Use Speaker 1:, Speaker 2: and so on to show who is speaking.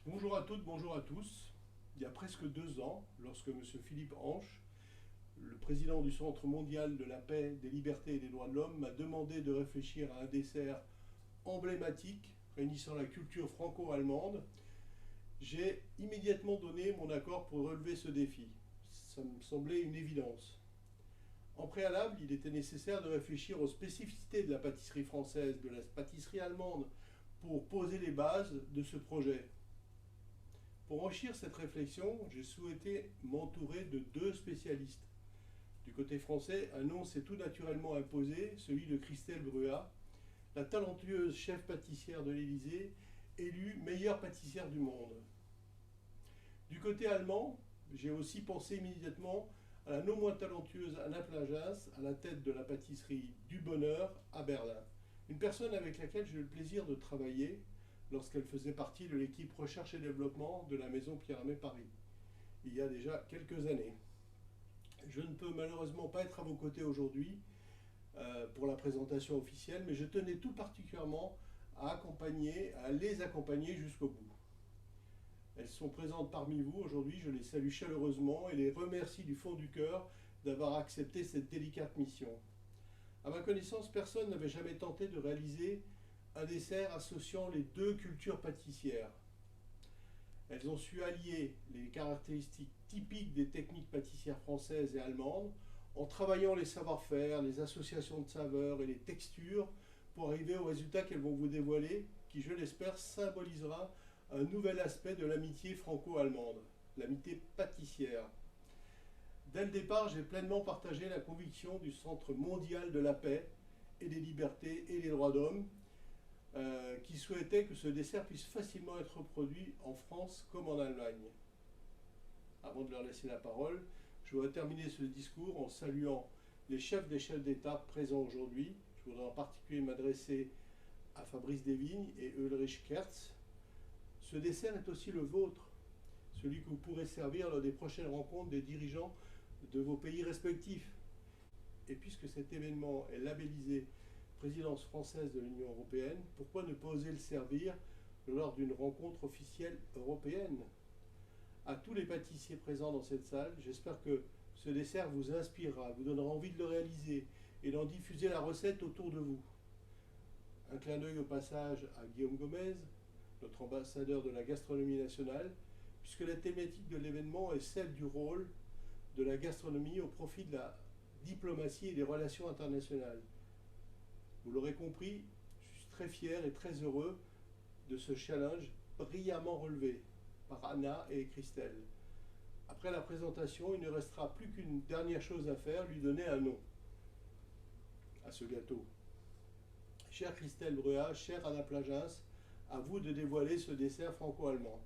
Speaker 1: Bonjour à toutes, bonjour à tous. Il y a presque 2 ans, lorsque M. Philippe Hanche, le président du Centre mondial de la paix, des libertés et des droits de l'homme, m'a demandé de réfléchir à un dessert emblématique réunissant la culture franco-allemande, j'ai immédiatement donné mon accord pour relever ce défi. Ça me semblait une évidence. En préalable, il était nécessaire de réfléchir aux spécificités de la pâtisserie française, de la pâtisserie allemande, pour poser les bases de ce projet. Pour enrichir cette réflexion, j'ai souhaité m'entourer de 2 spécialistes. Du côté français, un nom s'est tout naturellement imposé, celui de Christelle Bruat, la talentueuse chef pâtissière de l'Élysée, élue meilleure pâtissière du monde. Du côté allemand, j'ai aussi pensé immédiatement à la non moins talentueuse Anna Plagins, à la tête de la pâtisserie du Bonheur à Berlin. Une personne avec laquelle j'ai eu le plaisir de travailler lorsqu'elle faisait partie de l'équipe recherche et développement de la maison Pierre Hermé Paris, il y a déjà quelques années. Je ne peux malheureusement pas être à vos côtés aujourd'hui pour la présentation officielle, mais je tenais tout particulièrement à les accompagner jusqu'au bout. Elles sont présentes parmi vous aujourd'hui, je les salue chaleureusement et les remercie du fond du cœur d'avoir accepté cette délicate mission. À ma connaissance, personne n'avait jamais tenté de réaliser un dessert associant les 2 cultures pâtissières. Elles ont su allier les caractéristiques typiques des techniques pâtissières françaises et allemandes en travaillant les savoir-faire, les associations de saveurs et les textures pour arriver au résultat qu'elles vont vous dévoiler, qui, je l'espère, symbolisera un nouvel aspect de l'amitié franco-allemande, l'amitié pâtissière. Dès le départ, j'ai pleinement partagé la conviction du Centre mondial de la paix et des libertés et des droits d'homme, qui souhaitait que ce dessert puisse facilement être reproduit en France comme en Allemagne. Avant de leur laisser la parole, je voudrais terminer ce discours en saluant les chefs des chefs d'État présents aujourd'hui. Je voudrais en particulier m'adresser à Fabrice Desvignes et Ulrich Kertz. Ce dessert est aussi le vôtre, celui que vous pourrez servir lors des prochaines rencontres des dirigeants de vos pays respectifs. Et puisque cet événement est labellisé présidence française de l'Union européenne, pourquoi ne pas oser le servir lors d'une rencontre officielle européenne? À tous les pâtissiers présents dans cette salle, j'espère que ce dessert vous inspirera, vous donnera envie de le réaliser et d'en diffuser la recette autour de vous. Un clin d'œil au passage à Guillaume Gomez, notre ambassadeur de la gastronomie nationale, puisque la thématique de l'événement est celle du rôle de la gastronomie au profit de la diplomatie et des relations internationales. Vous l'aurez compris, je suis très fier et très heureux de ce challenge brillamment relevé par Anna et Christelle. Après la présentation, il ne restera plus qu'une dernière chose à faire, lui donner un nom à ce gâteau. Chère Christelle Bruat, chère Anna Plagins, à vous de dévoiler ce dessert franco-allemand.